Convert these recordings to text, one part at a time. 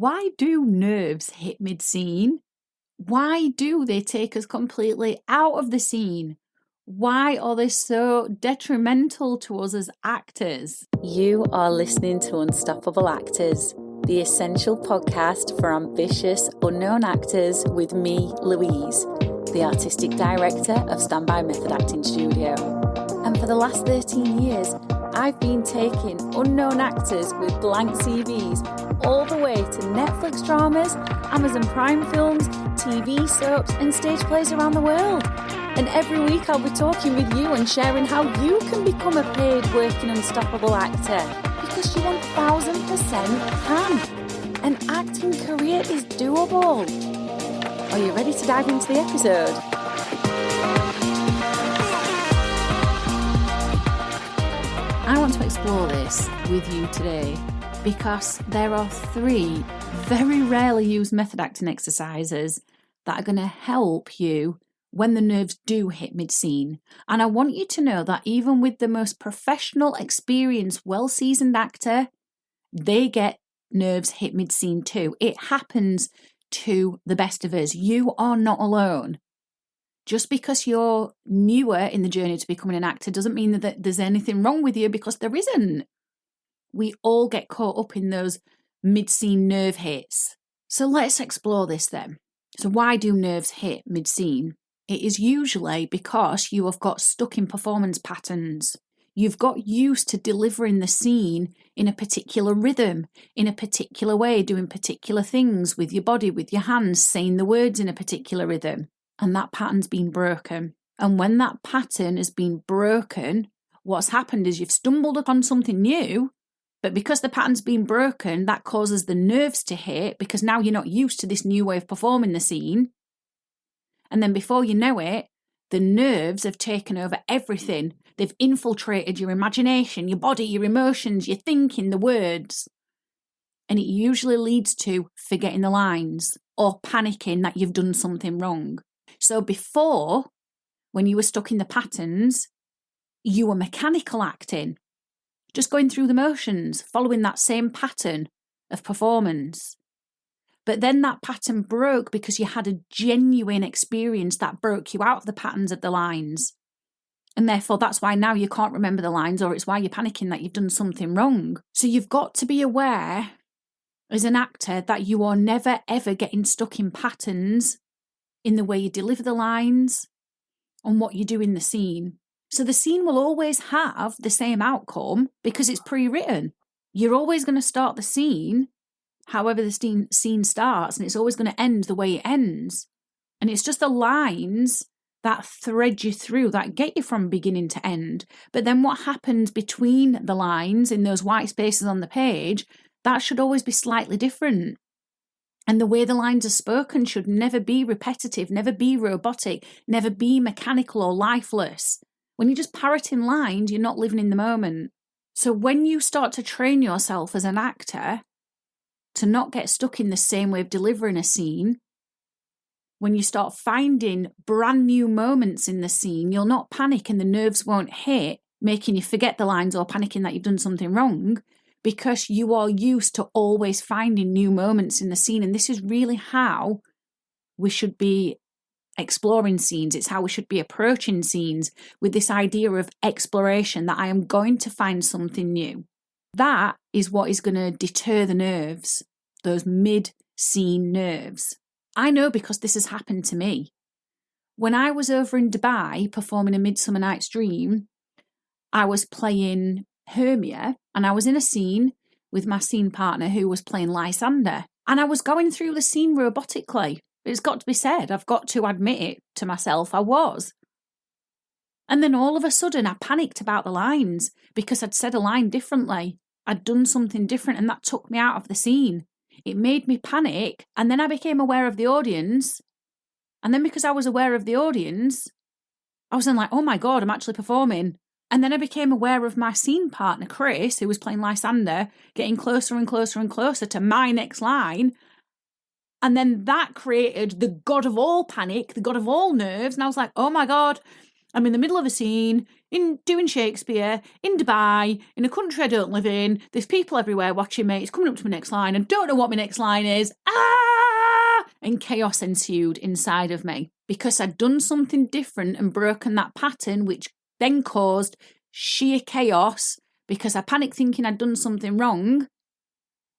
Why do nerves hit mid-scene? Why do they take us completely out of the scene? Why are they so detrimental to us as actors? You are listening to Unstoppable Actors, the essential podcast for ambitious, unknown actors with me, Louise, the artistic director of Standby Method Acting Studio. And for the last 13 years, I've been taking unknown actors with blank CVs all the way to Netflix dramas, Amazon Prime films, TV soaps and stage plays around the world. And every week I'll be talking with you and sharing how you can become a paid working unstoppable actor, because you 1000% can. An acting career is doable. Are you ready to dive into the episode? I want to explore this with you today because there are 3 very rarely used method acting exercises that are going to help you when the nerves do hit mid-scene. And I want you to know that even with the most professional, experienced, well-seasoned actor, they get nerves hit mid-scene too. It happens to the best of us. You are not alone. Just because you're newer in the journey to becoming an actor doesn't mean that there's anything wrong with you, because there isn't. We all get caught up in those mid-scene nerve hits. So let's explore this then. So why do nerves hit mid-scene? It is usually because you have got stuck in performance patterns. You've got used to delivering the scene in a particular rhythm, in a particular way, doing particular things with your body, with your hands, saying the words in a particular rhythm. And that pattern's been broken. And when that pattern has been broken, what's happened is you've stumbled upon something new, but because the pattern's been broken, that causes the nerves to hit, because now you're not used to this new way of performing the scene. And then before you know it, the nerves have taken over everything. They've infiltrated your imagination, your body, your emotions, your thinking, the words. And it usually leads to forgetting the lines or panicking that you've done something wrong. So before, when you were stuck in the patterns, you were mechanical acting, just going through the motions, following that same pattern of performance. But then that pattern broke because you had a genuine experience that broke you out of the patterns of the lines. And therefore, that's why now you can't remember the lines, or it's why you're panicking that you've done something wrong. So you've got to be aware as an actor that you are never, ever getting stuck in patterns in the way you deliver the lines and what you do in the scene. So the scene will always have the same outcome because it's pre-written. You're always going to start the scene however the scene starts, and it's always going to end the way it ends. And it's just the lines that thread you through, that get you from beginning to end. But then what happens between the lines in those white spaces on the page, that should always be slightly different. And the way the lines are spoken should never be repetitive, never be robotic, never be mechanical or lifeless. When you're just parroting lines, you're not living in the moment. So when you start to train yourself as an actor to not get stuck in the same way of delivering a scene, when you start finding brand new moments in the scene, you'll not panic and the nerves won't hit, making you forget the lines or panicking that you've done something wrong, because you are used to always finding new moments in the scene. And this is really how we should be exploring scenes. It's how we should be approaching scenes, with this idea of exploration, that I am going to find something new. That is what is going to deter the nerves, those mid-scene nerves. I know because this has happened to me. When I was over in Dubai performing A Midsummer Night's Dream, I was playing Hermia, and I was in a scene with my scene partner who was playing Lysander, and I was going through the scene robotically. It's got to be said, I've got to admit it to myself, I was. And then all of a sudden I panicked about the lines because I'd said a line differently. I'd done something different, and that took me out of the scene. It made me panic, and then I became aware of the audience. And then because I was aware of the audience, I was then like, oh my God, I'm actually performing. And then I became aware of my scene partner, Chris, who was playing Lysander, getting closer and closer and closer to my next line. And then that created the god of all panic, the god of all nerves. And I was like, oh my God, I'm in the middle of a scene, doing Shakespeare, in Dubai, in a country I don't live in. There's people everywhere watching me. It's coming up to my next line. I don't know what my next line is. And chaos ensued inside of me because I'd done something different and broken that pattern, which then caused sheer chaos because I panicked thinking I'd done something wrong.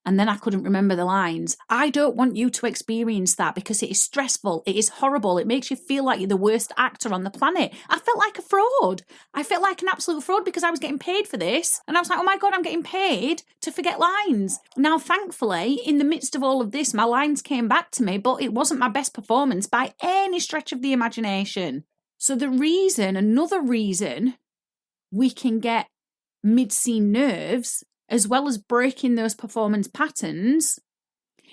And then I couldn't remember the lines. I don't want you to experience that because it is stressful. It is horrible. It makes you feel like you're the worst actor on the planet. I felt like a fraud. I felt like an absolute fraud because I was getting paid for this. And I was like, oh my God, I'm getting paid to forget lines. Now, thankfully, in the midst of all of this, my lines came back to me, but it wasn't my best performance by any stretch of the imagination. So another reason we can get mid-scene nerves, as well as breaking those performance patterns,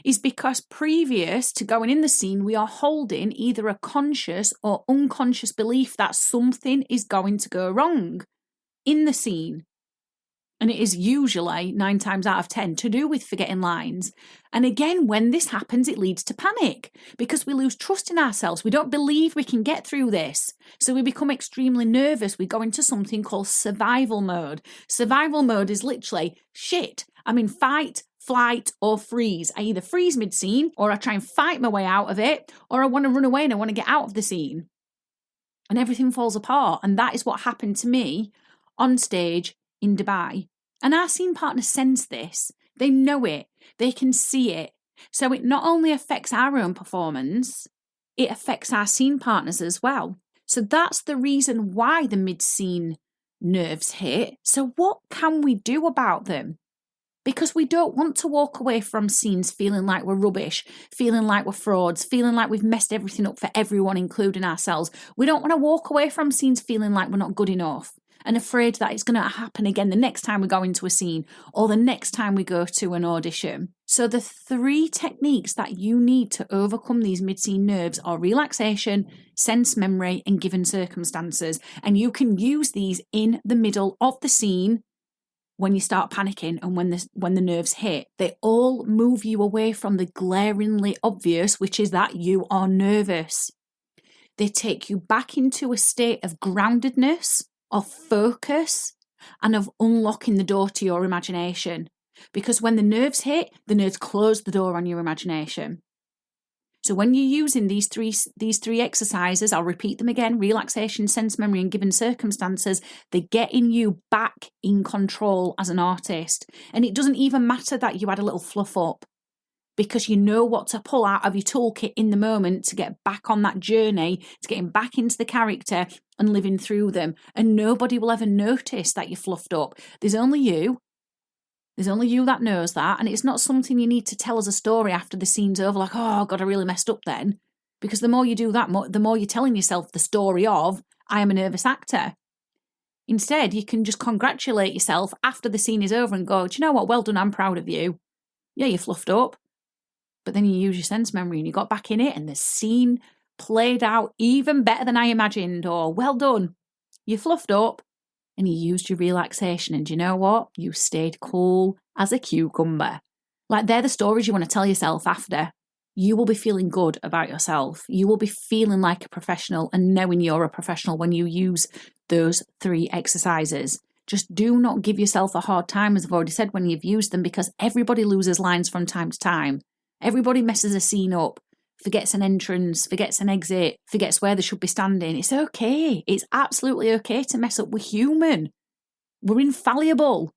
is because previous to going in the scene, we are holding either a conscious or unconscious belief that something is going to go wrong in the scene. And it is usually 9 times out of 10 to do with forgetting lines. And again, when this happens, it leads to panic because we lose trust in ourselves. We don't believe we can get through this. So we become extremely nervous. We go into something called survival mode. Survival mode is literally, shit, I'm in fight, flight, or freeze. I either freeze mid-scene, or I try and fight my way out of it, or I want to run away and I want to get out of the scene. And everything falls apart. And that is what happened to me on stage in Dubai. And our scene partners sense this. They know it. They can see it. So it not only affects our own performance, it affects our scene partners as well. So that's the reason why the mid-scene nerves hit. So what can we do about them? Because we don't want to walk away from scenes feeling like we're rubbish, feeling like we're frauds, feeling like we've messed everything up for everyone, including ourselves. We don't want to walk away from scenes feeling like we're not good enough and afraid that it's going to happen again the next time we go into a scene or the next time we go to an audition. So the 3 techniques that you need to overcome these mid-scene nerves are relaxation, sense memory, and given circumstances. And you can use these in the middle of the scene when you start panicking and when the nerves hit. They all move you away from the glaringly obvious, which is that you are nervous. They take you back into a state of groundedness, of focus, and of unlocking the door to your imagination. Because when the nerves hit, the nerves close the door on your imagination. So when you're using these three exercises, I'll repeat them again: relaxation, sense memory, and given circumstances, they're getting you back in control as an artist. And it doesn't even matter that you had a little fluff up, because you know what to pull out of your toolkit in the moment to get back on that journey, to getting back into the character and living through them. And nobody will ever notice that you're fluffed up. There's only you. There's only you that knows that. And it's not something you need to tell as a story after the scene's over, like, oh, God, I really messed up then. Because the more you do that, the more you're telling yourself the story of, I am a nervous actor. Instead, you can just congratulate yourself after the scene is over and go, do you know what? Well done, I'm proud of you. Yeah, you're fluffed up. But then you use your sense memory and you got back in it and the scene played out even better than I imagined. Or, well done, you fluffed up and you used your relaxation. And do you know what? You stayed cool as a cucumber. Like, they're the stories you want to tell yourself after. You will be feeling good about yourself. You will be feeling like a professional and knowing you're a professional when you use those 3 exercises. Just do not give yourself a hard time, as I've already said, when you've used them, because everybody loses lines from time to time. Everybody messes a scene up, forgets an entrance, forgets an exit, forgets where they should be standing. It's okay. It's absolutely okay to mess up. We're human. We're infallible.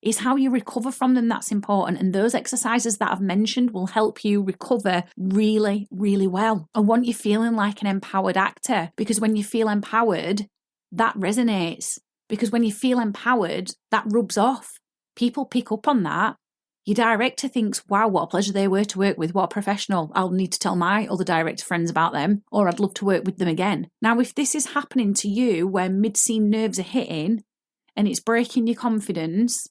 It's how you recover from them that's important. And those exercises that I've mentioned will help you recover really, really well. I want you feeling like an empowered actor, because when you feel empowered, that resonates. Because when you feel empowered, that rubs off. People pick up on that. Your director thinks, wow, what a pleasure they were to work with. What a professional. I'll need to tell my other director friends about them, or I'd love to work with them again. Now, if this is happening to you where mid-scene nerves are hitting and it's breaking your confidence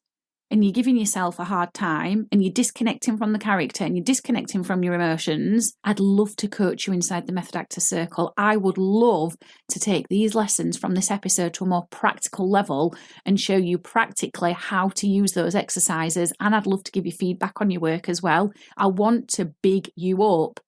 and you're giving yourself a hard time and you're disconnecting from the character and you're disconnecting from your emotions, I'd love to coach you inside the Method Actor Circle. I would love to take these lessons from this episode to a more practical level and show you practically how to use those exercises. And I'd love to give you feedback on your work as well. I want to big you up.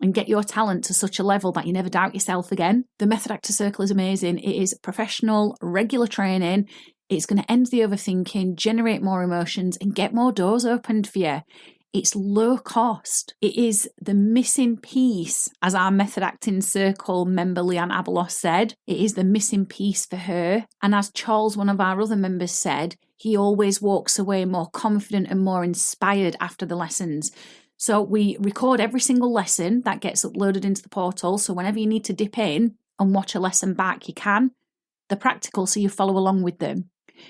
and get your talent to such a level that you never doubt yourself again. The Method Actor Circle is amazing. It is professional, regular training. It's going to end the overthinking, generate more emotions, and get more doors opened for you. It's low cost. It is the missing piece, as our Method Acting Circle member Leanne Abelos said. It is the missing piece for her. And as Charles, one of our other members, said, he always walks away more confident and more inspired after the lessons. So we record every single lesson that gets uploaded into the portal. So whenever you need to dip in and watch a lesson back, you can. They're practical, so you follow along with them.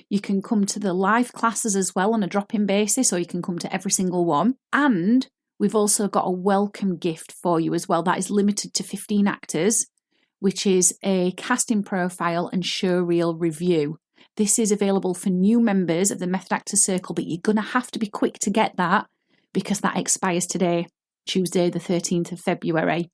You can come to the live classes as well on a drop-in basis, or you can come to every single one. And we've also got a welcome gift for you as well that is limited to 15 actors, which is a casting profile and showreel review. This is available for new members of the Method Actor Circle, but you're going to have to be quick to get that because that expires today, Tuesday the 13th of February.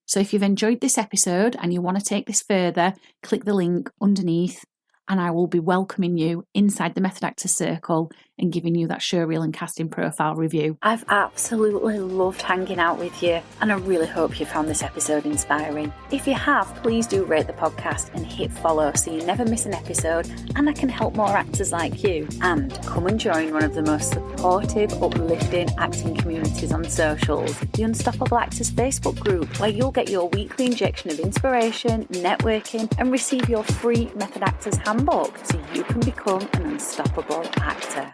So if you've enjoyed this episode and you want to take this further, click the link underneath and I will be welcoming you inside the Method Actor Circle and giving you that showreel and casting profile review. I've absolutely loved hanging out with you, and I really hope you found this episode inspiring. If you have, please do rate the podcast and hit follow so you never miss an episode, and I can help more actors like you. And come and join one of the most supportive, uplifting acting communities on socials, the Unstoppable Actors Facebook group, where you'll get your weekly injection of inspiration, networking, and receive your free Method Actors handbook so you can become an unstoppable actor.